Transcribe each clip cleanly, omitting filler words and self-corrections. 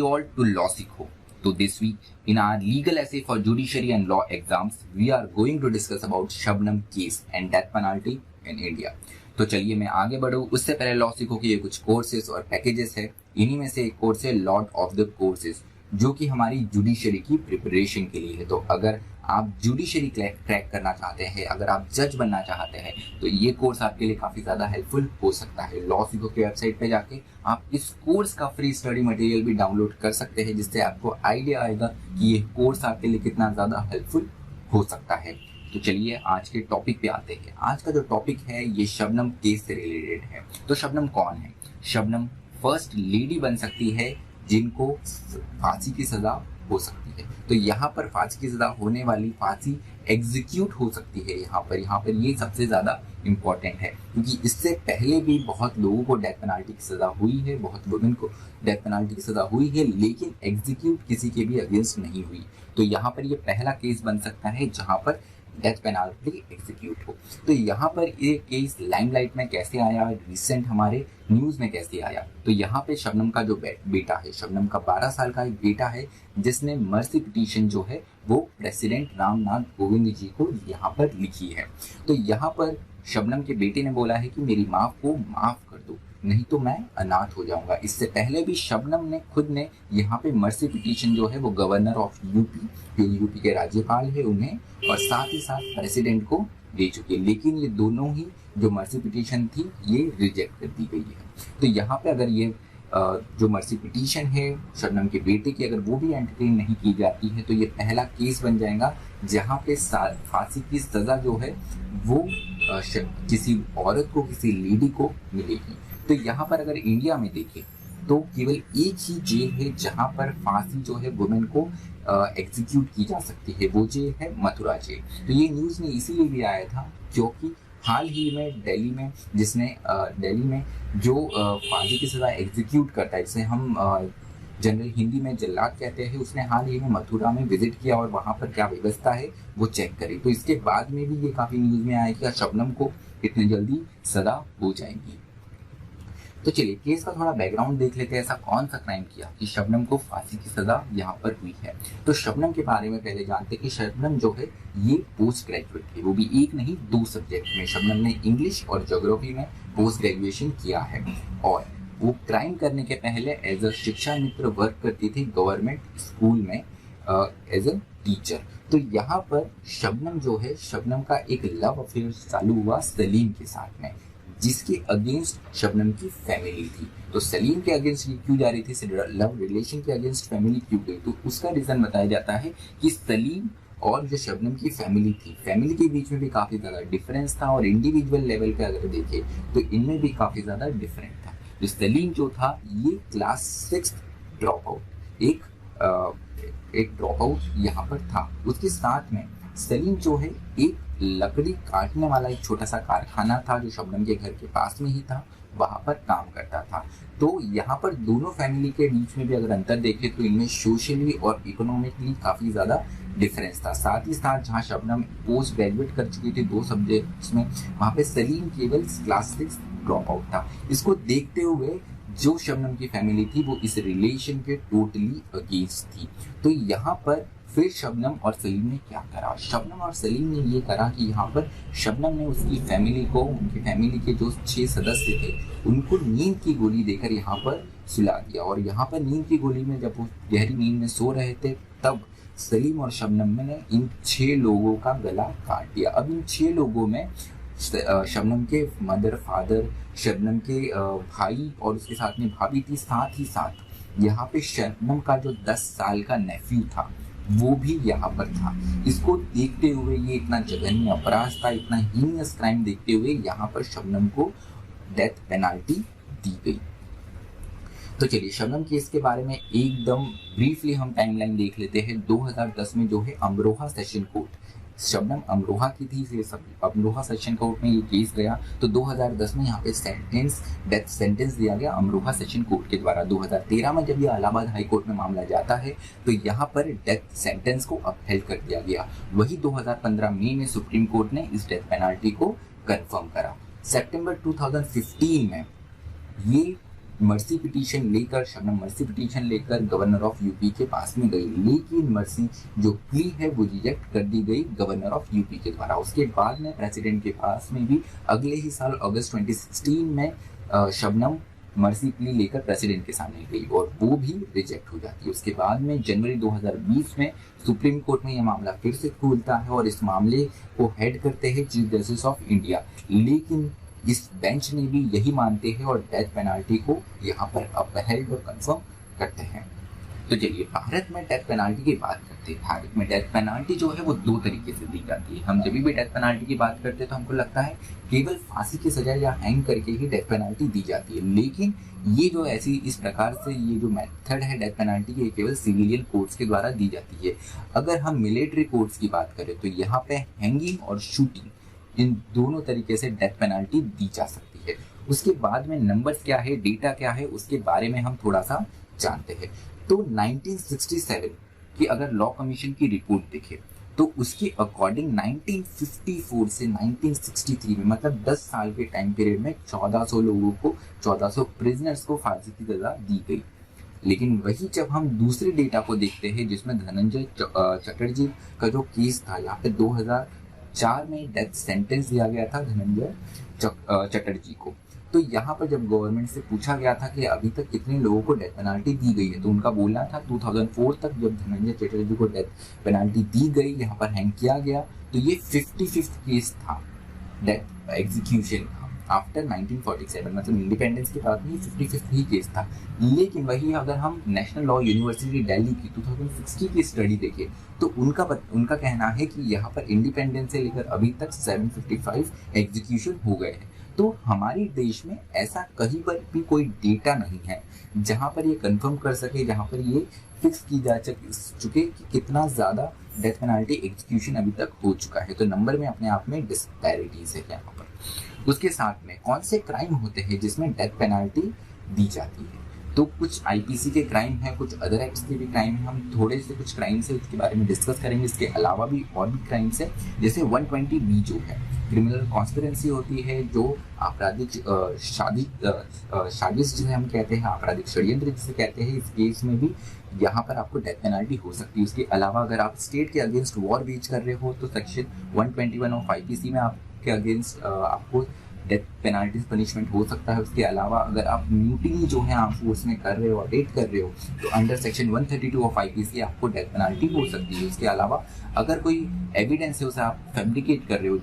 you all to Law Sikho. So this week in our legal essay for judiciary and law exams, we are going to discuss about Shabnam case and death penalty in India. तो चलिए मैं आगे बढ़ूँ उससे पहले law सीखो कि ये कुछ कोर्सेज और पैकेजेस है। इन्हीं में से एक कोर्स है लॉर्ड ऑफ द कोर्सेज, जो कि हमारी जुडिशरी की प्रिपरेशन के लिए है। तो अगर आप जुडिशरी क्रैक करना चाहते हैं, अगर आप जज बनना चाहते हैं, तो ये कोर्स आपके लिए काफ़ी ज़्यादा हेल्पफुल हो सकता है। लॉ सीखो की वेबसाइट पे जाके आप इस कोर्स का फ्री स्टडी मटेरियल भी डाउनलोड कर सकते हैं, जिससे आपको आइडिया आएगा कि ये कोर्स आपके लिए कितना ज़्यादा हेल्पफुल हो सकता है। तो चलिए आज के टॉपिक पे आते हैं। आज का जो टॉपिक है ये शबनम केस से रिलेटेड है। तो शबनम कौन है? शबनम फर्स्ट लेडी बन सकती है जिनको फांसी की सजा हो सकती है। तो यहाँ पर फांसी की सजा होने वाली फांसी एग्जीक्यूट हो सकती है। यहाँ पर ये सबसे ज़्यादा इम्पॉर्टेंट है, क्योंकि इससे पहले भी बहुत लोगों को डेथ पेनाल्टी की सज़ा हुई है, बहुत वुमेन को डेथ पेनाल्टी की सज़ा हुई है, लेकिन एग्जीक्यूट किसी के भी अगेंस्ट नहीं हुई। तो यहाँ पर ये पहला केस बन सकता है जहाँ पर डेथ पेनाल्टी एग्जीक्यूट हो। तो यहाँ पर ये केस लाइमलाइट में कैसे आया, रिसेंट हमारे न्यूज़ में कैसे आया? तो यहाँ पे शबनम का जो बेटा है, शबनम का 12 साल का एक बेटा है, जिसने मर्सी पिटीशन जो है वो प्रेसिडेंट रामनाथ कोविंद जी को यहाँ पर लिखी है। तो यहाँ पर शबनम के बेटे ने बोला है कि मेरी माँ को माफ़ कर दो, नहीं तो मैं अनाथ हो जाऊंगा। इससे पहले भी शबनम ने खुद ने यहाँ पे मर्सी पिटीशन जो है वो गवर्नर ऑफ यूपी के राज्यपाल है उन्हें, और साथ ही साथ प्रेसिडेंट को दे चुकी है, लेकिन ये दोनों ही जो मर्सी पिटीशन थी ये रिजेक्ट कर दी गई है। तो यहाँ पे अगर ये जो मर्सी पिटीशन है शबनम के बेटे की, अगर वो भी एंटरटेन नहीं की जाती है, तो ये पहला केस बन जाएगा जहाँ पे फांसी की सज़ा जो है वो किसी औरत को, किसी लेडी को मिलेगी। तो यहाँ पर अगर इंडिया में देखें तो केवल एक ही जेल है जहाँ पर फांसी जो है वुमेन को एग्जीक्यूट की जा सकती है, वो जेल है मथुरा जेल। तो ये न्यूज़ में इसीलिए भी आया था क्योंकि हाल ही में दिल्ली में जो फांसी की सज़ा एग्जीक्यूट करता है, जिसे हम जनरल हिंदी में जल्लाद कहते हैं, उसने हाल ही में मथुरा में विजिट किया और वहाँ पर क्या व्यवस्था है वो चेक करी। तो इसके बाद में भी ये काफ़ी न्यूज़ में आया कि शबनम को इतनी जल्दी सज़ा हो जाएगी। तो चलिए केस का थोड़ा बैकग्राउंड देख लेते हैं, ऐसा कौन सा क्राइम किया कि शबनम को फांसी की सजा यहाँ पर हुई है। तो शबनम के बारे में पहले जानते हैं कि शबनम जो है ये पोस्ट ग्रेजुएट थी, वो भी एक नहीं 2 सब्जेक्ट में। शबनम ने इंग्लिश और ज्योग्राफी में पोस्ट ग्रेजुएशन किया है, और वो क्राइम करने के पहले एज अ शिक्षा मित्र वर्क करती थी गवर्नमेंट स्कूल में एज अ टीचर। तो यहाँ पर शबनम जो है, शबनम का एक लव अफेयर चालू हुआ सलीम के साथ में, जिसके अगेंस्ट शबनम की फैमिली थी। तो सलीम के अगेंस्ट क्यों जा रही थी, लव रिलेशन के अगेंस्ट फैमिली क्यों गई? तो उसका रीजन बताया जाता है कि सलीम और जो शबनम की फैमिली थी, फैमिली के बीच में भी काफ़ी ज़्यादा डिफरेंस था, और इंडिविजुअल लेवल पे अगर देखें तो इनमें भी काफ़ी ज़्यादा डिफरेंट था। तो सलीम जो था ये क्लास 6 ड्रॉप आउट, एक ड्रॉप आउट यहाँ पर था। उसके साथ में सलीम जो है एक लकड़ी काटने वाला एक छोटा सा कारखाना था जो शबनम के घर के पास में ही था, वहाँ पर काम करता था। तो यहाँ पर दोनों फैमिली के बीच में भी अगर अंतर देखें तो इनमें सोशली और इकोनॉमिकली काफ़ी ज़्यादा डिफरेंस था। साथ ही साथ जहाँ शबनम पोस्ट ग्रेजुएट कर चुकी थी 2 सब्जेक्ट्स में, वहाँ पे सलीम केवल क्लास 6 ड्रॉप आउट था। इसको देखते हुए जो शबनम की फैमिली थी वो इस रिलेशन के टोटली अगेंस्ट थी। तो यहाँ पर फिर शबनम और सलीम ने क्या करा? शबनम और सलीम ने ये करा कि यहाँ पर शबनम ने उसकी फैमिली को, उनकी फैमिली के जो 6 सदस्य थे, उनको नींद की गोली देकर यहाँ पर सुला दिया। और यहाँ पर नींद की गोली में जब वो गहरी नींद में सो रहे थे, तब सलीम और शबनम ने इन 6 लोगों का गला काट दिया। अब इन 6 लोगों में शबनम के मदर, फादर, शबनम के भाई और उसके साथ में भाभी थी। साथ ही साथ यहाँ पे शबनम का जो 10 साल का नेफ्यू था वो भी यहाँ पर था। इसको देखते हुए, ये इतना जघन्य अपराध था, इतना हीनियस क्राइम देखते हुए यहाँ पर शबनम को डेथ पेनाल्टी दी गई। तो चलिए शबनम केस के बारे में एकदम ब्रीफली हम टाइमलाइन देख लेते हैं। 2010 में जो है अमरोहा सेशन कोर्ट, शबनम अमरोहा की थी, अमरोहा सेशन कोर्ट में ये केस गया। तो 2010 में यहाँ पे डेथ सेंटेंस दिया गया अमरोहा सेशन कोर्ट के द्वारा। 2013 में जब ये इलाहाबाद हाई कोर्ट में मामला जाता है तो यहाँ पर डेथ सेंटेंस को अपहेल्ड कर दिया गया। वही 2015 मई में सुप्रीम कोर्ट ने इस डेथ पेनाल्टी को कंफर्म करा। सितंबर 2015 में ये मर्सी पिटीशन लेकर गवर्नर ऑफ यूपी के पास में गई, लेकिन मर्सी जो प्ली है वो रिजेक्ट कर दी गई गवर्नर ऑफ यूपी के द्वारा। उसके बाद में प्रेसिडेंट के पास में भी अगले ही साल अगस्त 2016 में शबनम मर्सी प्ली लेकर प्रेसिडेंट के सामने गई और वो भी रिजेक्ट हो जाती है। उसके बाद में जनवरी 2020 में सुप्रीम कोर्ट में यह मामला फिर से खुलता है और इस मामले को हेड करते हैं चीफ जस्टिस ऑफ इंडिया, लेकिन इस बेंच ने भी यही मानते हैं और डेथ पेनाल्टी को यहाँ पर अपहेल्ड और कंफर्म करते हैं। तो चलिए भारत में डेथ पेनाल्टी की बात करते हैं। भारत में डेथ पेनाल्टी जो है वो दो तरीके से दी जाती है। हम जब भी डेथ पेनाल्टी की बात करते हैं तो हमको लगता है केवल फांसी की सजा या हैंग करके ही डेथ पेनाल्टी दी जाती है, लेकिन ये जो ऐसी इस प्रकार से ये जो मेथड है डेथ पेनाल्टी की, ये केवल सिविलियन कोर्ट्स के द्वारा दी जाती है। अगर हम मिलिट्री कोर्ट्स की बात करें तो यहाँ पे हैंगिंग और शूटिंग इन दोनों तरीके से डेथ पेनाल्टी दी जा सकती है। उसके बाद में नंबर्स क्या है, डेटा क्या है, उसके बारे में हम थोड़ा सा जानते हैं। तो 1967 की अगर लॉ कमीशन की रिपोर्ट देखें तो उसके अकॉर्डिंग 1954 से 1963 में मतलब 10 साल के टाइम पीरियड में 1400 लोगों को 1400 प्रिजनर्स को फांसी की सजा दी गई। लेकिन वही जब हम दूसरे डेटा को देखते हैं जिसमें धनंजय चटर्जी का जो केस था, यहाँ पे 2004 में डेथ सेंटेंस दिया गया था धनंजय चटर्जी को। तो यहाँ पर जब गवर्नमेंट से पूछा गया था कि अभी तक कितने लोगों को डेथ पेनाल्टी दी गई है, तो उनका बोलना था 2004 तक जब धनंजय चटर्जी को डेथ पेनाल्टी दी गई, यहाँ पर हैंग किया गया, तो ये 55th केस था डेथ एग्जीक्यूशन का आफ्टर 1947, मतलब इंडिपेंडेंस के बाद में 55th ही केस था। लेकिन वही अगर हम नेशनल लॉ यूनिवर्सिटी दिल्ली की 2016 की स्टडी देखें तो उनका कहना है कि यहाँ पर इंडिपेंडेंस से लेकर अभी तक 755 एग्जीक्यूशन हो गए हैं। तो हमारे देश में ऐसा कहीं पर भी कोई डेटा नहीं है जहां पर ये कंफर्म कर सके, जहां पर ये फिक्स की जा चुके कि कितना ज़्यादा डेथ पेनाल्टी एग्जीक्यूशन अभी तक हो चुका है। तो नंबर में अपने आप में डिस्पैरिटीज है यहाँ पर। उसके साथ में कौन से क्राइम होते हैं जिसमें डेथ पेनाल्टी दी जाती है, तो कुछ आईपीसी के क्राइम हैं, कुछ अदर एक्ट्स के भी क्राइम हैं। हम थोड़े से कुछ क्राइम्स है उसके बारे में डिस्कस करेंगे। इसके अलावा भी और भी क्राइम्स है, जैसे 120B जो है क्रिमिनल कॉन्स्पिरेंसी होती है, जो आपराधिक साजिश जिसे हम कहते हैं, आपराधिक षड्यंत्र जिसे कहते हैं। इस केस में भी यहाँ पर आपको डेथ पेनाल्टी हो सकती है। उसके अलावा अगर आप स्टेट के अगेंस्ट वॉर वेज कर रहे हो तो सेक्शन 121 ऑफ आईपीसी में आपके अगेंस्ट आपको डेथ पेनाल्टीज पनिशमेंट हो सकता है। उसके अलावा अगर आप म्यूटिनी जो है आर्म फोर्स में कर रहे हो, अटेट कर रहे हो, तो अंडर सेक्शन 132 ऑफ आईपीसी आपको डेथ पेनाल्टी हो सकती है। उसके अलावा अगर कोई एविडेंस है उसे आप फैब्रिकेट कर रहे हो,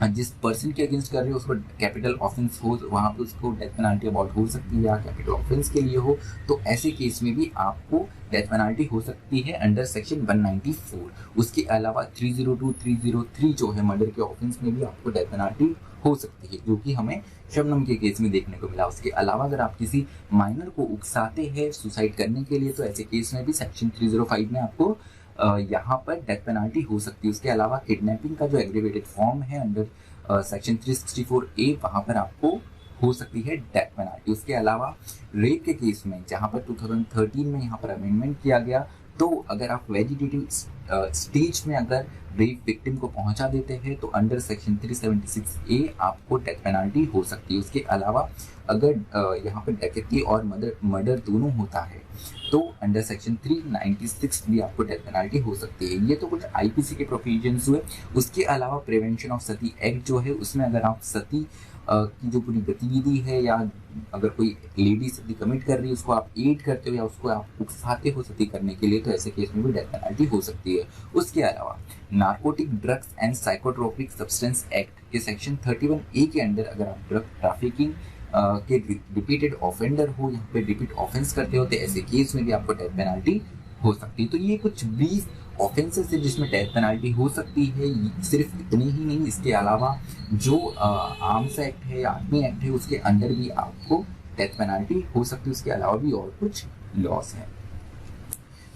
जिस पर्सन के अगेंस्ट कर रहे हो उसको कैपिटल ऑफेंस हो, वहाँ पे उसको डेथ पेनाल्टी अबाउट हो सकती है, या कैपिटल ऑफेंस के लिए हो, तो ऐसे केस में भी आपको डेथ पेनाल्टी हो सकती है अंडर सेक्शन 194। उसके अलावा 302, 303 जो है मर्डर के ऑफेंस में भी आपको डेथ पेनाल्टी हो सकती है, जो कि हमें शबनम के केस में देखने को मिला। उसके अलावा अगर आप किसी माइनर को उकसाते हैं सुसाइड करने के लिए, तो ऐसे केस में भी सेक्शन 305 में आपको यहाँ पर डेथ पेनाल्टी हो सकती है। उसके अलावा किडनैपिंग का जो एग्रीवेटेड फॉर्म है अंडर सेक्शन 364A, वहाँ पर आपको हो सकती है डेथ पेनाल्टी। उसके अलावा रेप के केस में जहाँ पर 2013 में यहाँ पर अमेंडमेंट किया गया, तो अगर आप वेजिटेटिव स्टेज में अगर रेप विक्टिम को पहुंचा देते हैं तो अंडर सेक्शन 376A आपको डेथ पेनाल्टी हो सकती है। उसके अलावा अगर यहाँ पर डकैती और मर्डर दोनों होता है तो अंडर सेक्शन 396 भी आपको डेथ पेनाल्टी हो सकती है। ये तो कुछ आईपीसी के प्रोविजंस हुए। उसके अलावा प्रिवेंशन ऑफ सती एक्ट जो है, उसमें अगर आप सती की जो पूरी गतिविधि है, या अगर कोई लेडी सती कमिट कर रही है उसको आप एड करते हो या उसको आप उकसाते हो सती करने के लिए, तो ऐसे केस में भी डेथ पेनाल्टी हो सकती है। उसके अलावा narcotic drugs and psychotropic substance act के सेक्शन 31A के अंडर अगर आप ड्रग ट्रैफिकिंग के रिपीटेड ऑफेंडर हो, यहाँ पे रिपीट ऑफेंस करते हो, तो ऐसे केस में भी आपको डेथ पेनाल्टी हो सकती है। तो ये कुछ 20 ऑफेंसेस है जिसमें डेथ पेनाल्टी हो सकती है। सिर्फ इतने ही नहीं, इसके अलावा जो आर्म्स एक्ट है, आर्मी एक्ट है, उसके अंडर भी आपको डेथ पेनाल्टी हो सकती है। उसके अलावा भी और कुछ लॉस हैं।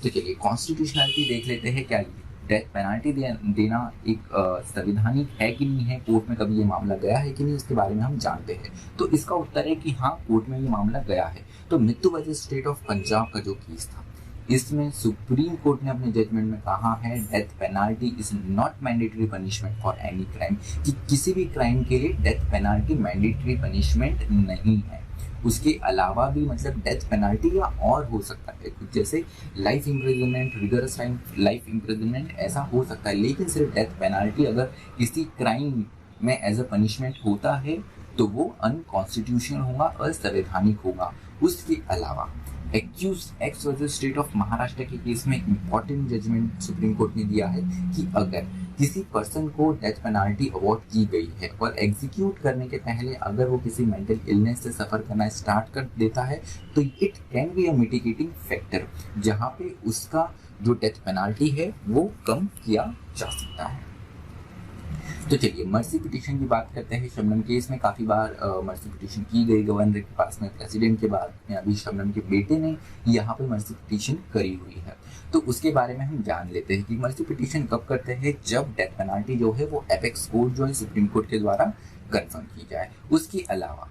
तो चलिए कॉन्स्टिट्यूशनलिटी देख लेते हैं, क्या डेथ पेनाल्टी देना एक संवैधानिक है कि नहीं है, कोर्ट में कभी ये मामला गया है कि नहीं, उसके बारे में हम जानते हैं। तो इसका उत्तर है कि हाँ, कोर्ट में ये मामला गया है। तो Mittu versus state of Punjab का जो केस था, इसमें सुप्रीम कोर्ट ने अपने जजमेंट में कहा है death penalty is not mandatory punishment for any crime, कि किसी भी क्राइम के लिए डेथ पेनाल्टी मैंडेटरी पनिशमेंट नहीं है। उसके अलावा भी मतलब डेथ पेनाल्टी या और हो सकता है कुछ, जैसे life imprisonment, rigorous life imprisonment ऐसा हो सकता है। लेकिन सिर्फ डेथ पेनाल्टी अगर किसी क्राइम में एज अ पनिशमेंट होता है तो वो अनकॉन्स्टिट्यूशनल होगा, असंवैधानिक होगा। उसके अलावा accused x versus state of Maharashtra के केस में इंपॉर्टेंट जजमेंट सुप्रीम कोर्ट ने दिया है कि अगर किसी पर्सन को डेथ पेनाल्टी अवॉर्ड की गई है और एग्जीक्यूट करने के पहले अगर वो किसी मेंटल इलनेस से सफ़र करना स्टार्ट कर देता है तो it can be a mitigating factor, जहाँ पे उसका जो डेथ पेनाल्टी है वो कम किया जा सकता है। तो चलिए मर्सी पिटीशन की बात करते हैं। शबनम केस में काफ़ी बार मर्सी पिटीशन की गई गवर्नर के पास में, प्रेसिडेंट के बाद में अभी शबनम के बेटे ने यहाँ पे मर्सी पिटीशन करी हुई है। तो उसके बारे में हम जान लेते हैं कि मर्सी पिटीशन कब करते हैं, जब डेथ पेनाल्टी जो है वो एपेक्स कोर्ट जो है सुप्रीम कोर्ट के द्वारा कंफर्म की जाए। उसके अलावा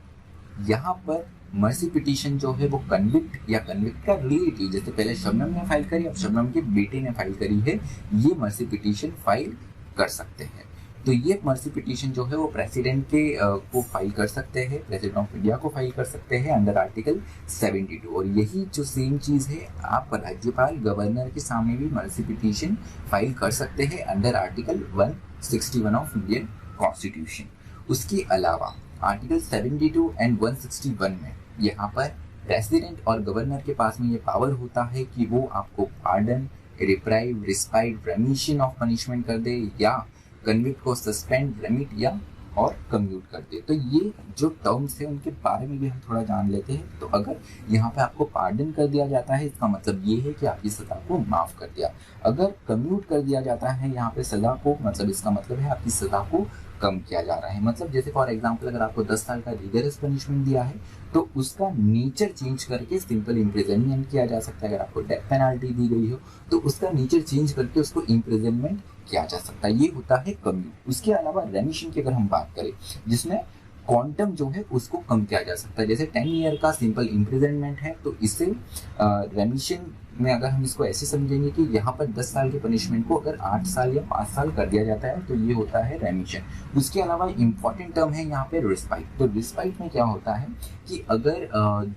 यहाँ पर मर्सी पिटीशन जो है वो कन्विक्ट या कन्विक्ट का रिलेटिव, जैसे पहले शबनम ने फाइल करी अब शबनम के बेटे ने फाइल करी है, ये मर्सी पिटीशन फाइल कर सकते हैं। तो ये मर्सी पिटीशन जो है वो प्रेसिडेंट के को फाइल कर सकते हैं, प्रेसिडेंट ऑफ इंडिया को फाइल कर सकते हैं अंडर आर्टिकल 72। और यही जो सेम चीज़ है आप राज्यपाल गवर्नर के सामने भी मर्सी पिटीशन फाइल कर सकते हैं under article 161 of Indian constitution. उसके अलावा आर्टिकल 72 एंड 161 में यहाँ पर प्रेसिडेंट और गवर्नर के पास में ये पावर होता है कि वो आपको pardon, reprieve, respite, रेमिशन of punishment कर दे या कन्विक्ट को सस्पेंड, रेमिट या और कम्यूट कर दे। तो ये जो टर्म्स है उनके बारे में भी हम थोड़ा जान लेते हैं। तो अगर यहाँ पे आपको पार्डन कर दिया जाता है इसका मतलब ये है कि आपकी सज़ा को माफ़ कर दिया। अगर कम्यूट कर दिया जाता है यहाँ पे सज़ा को, मतलब इसका मतलब है आपकी सज़ा को कम किया जा रहा है। मतलब जैसे फॉर एग्जांपल अगर आपको 10 साल का रिगरस पनिशमेंट दिया है तो उसका नेचर चेंज करके सिंपल इम्प्रिजनमेंट किया जा सकता है। अगर आपको डेथ पेनाल्टी दी गई हो तो उसका नेचर चेंज करके उसको इम्प्रिजनमेंट किया जा सकता है। ये होता है कम्यूट। उसके अलावा रेमिशन की अगर हम बात करें जिसमें क्वांटम जो है उसको कम किया जा सकता है, जैसे 10 ईयर का सिंपल इम्प्रिजनमेंट है तो इससे रेमिशन में अगर हम इसको ऐसे समझेंगे कि यहाँ पर 10 साल के पनिशमेंट को अगर 8 साल या 5 साल कर दिया जाता है तो ये होता है रेमिशन। उसके अलावा इम्पॉर्टेंट टर्म है यहाँ पे रिस्पाइट। तो रिस्पाइट में क्या होता है कि अगर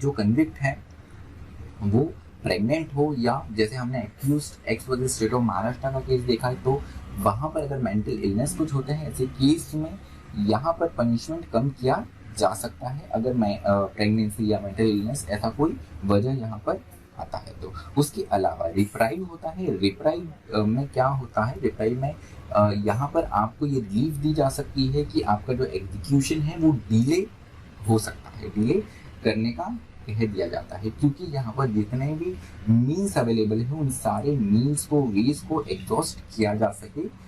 जो कन्विक्ट है वो प्रेग्नेंट हो या जैसे हमने accused x versus state of Maharashtra का केस देखा है तो वहाँ पर अगर मेंटल इलनेस कुछ होते हैं ऐसे केस में यहाँ पर पनिशमेंट कम किया जा सकता है अगर प्रेगनेंसी या मेंटल इलनेस ऐसा कोई वजह यहाँ पर आता है तो। उसके अलावा रिप्राइव होता है। रिप्राइव में क्या होता है, रिप्राइव में यहाँ पर आपको ये लीव दी जा सकती है कि आपका जो एग्जीक्यूशन है वो डिले हो सकता है, डिले करने का कह दिया जाता है क्योंकि यहाँ पर जितने भी मीन्स अवेलेबल है उन सारे मीन्स को, वेज को एग्जॉस्ट किया जा सके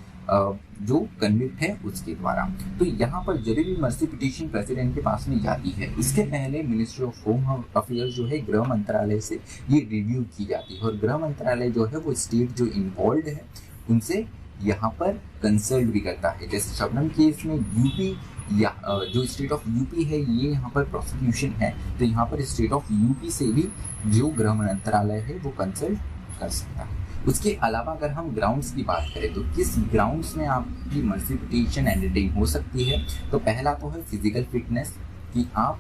जो कन्विक्ट है उसके द्वारा। तो यहाँ पर जब भी मर्सी पिटीशन प्रेसिडेंट के पास में जाती है इसके पहले मिनिस्ट्री ऑफ होम अफेयर्स जो है गृह मंत्रालय से ये रिव्यू की जाती है और गृह मंत्रालय जो है वो स्टेट जो इन्वॉल्व है उनसे यहाँ पर कंसल्ट भी करता है। जैसे शबनम केस में यूपी या जो स्टेट ऑफ यूपी है ये यहाँ पर प्रोसिक्यूशन है तो यहाँ पर स्टेट ऑफ यूपी से भी जो गृह मंत्रालय है वो कंसल्ट कर सकता है। उसके अलावा अगर हम ग्राउंड्स की बात करें तो किस ग्राउंड्स में आपकी मर्सी पिटीशन एंटरटेन हो सकती है, तो पहला तो है फिजिकल फिटनेस कि आप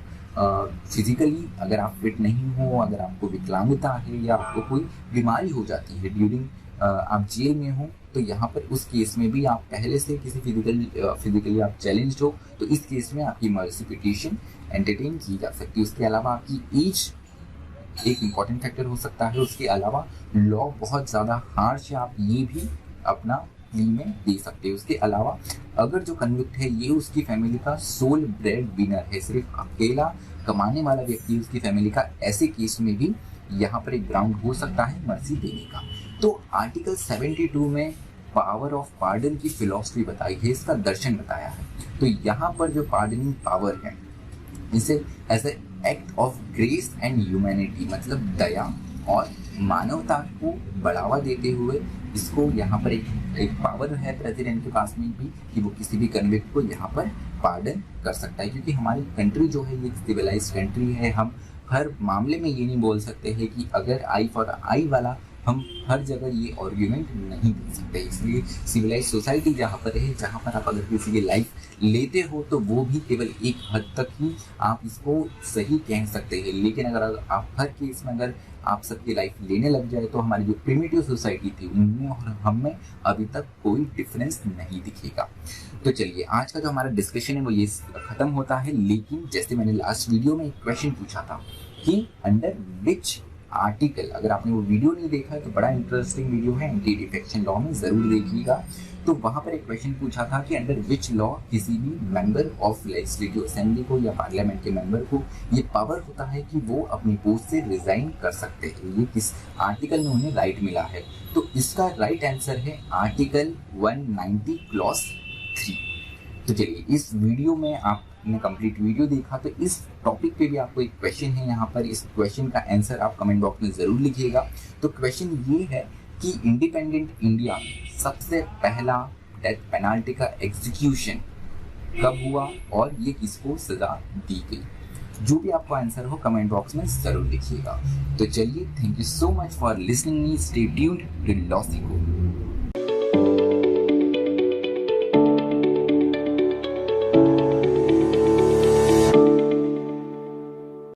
फिजिकली अगर आप फिट नहीं हो, अगर आपको विकलांगता है या आपको कोई बीमारी हो जाती है ड्यूरिंग आप जेल में हो तो यहाँ पर उस केस में भी आप पहले से किसी फिजिकली आप चैलेंज्ड हो तो इस केस में आपकी मर्सी पिटीशन एंटरटेन की जा सकती है। उसके अलावा आपकी एज एक इम्पॉर्टेंट फैक्टर हो सकता है। उसके अलावा लॉ बहुत ज़्यादा हार्श है, आप ये भी अपना प्ली में दे सकते हो। उसके अलावा अगर जो कन्विक्ट है ये उसकी फैमिली का सोल ब्रेड विनर है, सिर्फ अकेला कमाने वाला व्यक्ति उसकी फैमिली का, ऐसे केस में भी यहाँ पर एक ग्राउंड हो सकता है मर्सी देने का। तो आर्टिकल 72 में पावर ऑफ पार्डन की फिलॉसफी बताई है, इसका दर्शन बताया है। तो यहाँ पर जो पार्डनिंग पावर है इसे as a act of grace and humanity मतलब दया और मानवता को बढ़ावा देते हुए इसको यहाँ पर एक पावर है प्रेसिडेंट के पास में भी कि वो किसी भी कन्विक्ट को यहाँ पर पार्डन कर सकता है क्योंकि हमारी कंट्री जो है ये सिविलाइज्ड कंट्री है। हम हर मामले में ये नहीं बोल सकते हैं कि अगर आई फॉर आई वाला हम हर जगह ये आर्ग्यूमेंट नहीं दे सकते। इसलिए सिविलाइज सोसाइटी जहाँ पर है, जहाँ पर आप अगर किसी की लाइफ लेते हो तो वो भी केवल एक हद तक ही आप इसको सही कह सकते हैं। लेकिन अगर आप हर केस में अगर आप सबकी लाइफ लेने लग जाए तो हमारी जो प्रिमिटिव सोसाइटी थी उनमें और हम में अभी तक कोई डिफरेंस नहीं दिखेगा। तो चलिए आज का जो हमारा डिस्कशन है वो ये खत्म होता है। लेकिन जैसे मैंने लास्ट वीडियो में एक क्वेश्चन पूछा था कि अंडर विच आर्टिकल, अगर आपने वो वीडियो नहीं देखा है तो बड़ा इंटरेस्टिंग वीडियो है, एंटी डिफेक्शन लॉ में जरूर देखिएगा। तो वहां पर एक क्वेश्चन पूछा था कि अंडर विच लॉ किसी भी मेंबर ऑफ लेजिस्लेटिव असेंबली को या पार्लियामेंट के मेंबर को ये पावर होता है कि वो अपनी पोस्ट से रिजाइन कर सकते हैं, ये किस आर्टिकल में उन्हें राइट मिला है। तो इसका राइट आंसर है आर्टिकल 190 क्लॉज 3। तो चलिए इस वीडियो में आपने कंप्लीट वीडियो देखा तो इस टॉपिक पे भी आपको एक क्वेश्चन है, यहाँ पर इस क्वेश्चन का आंसर आप कमेंट बॉक्स में जरूर लिखिएगा। तो क्वेश्चन ये है कि इंडिपेंडेंट इंडिया में सबसे पहला डेथ पेनाल्टी का एग्जीक्यूशन कब हुआ और ये किसको सजा दी गई। जो भी आपको आंसर हो कमेंट बॉक्स में जरूर लिखिएगा। तो चलिए, thank you so much for listening me, stay tuned to law Seiko.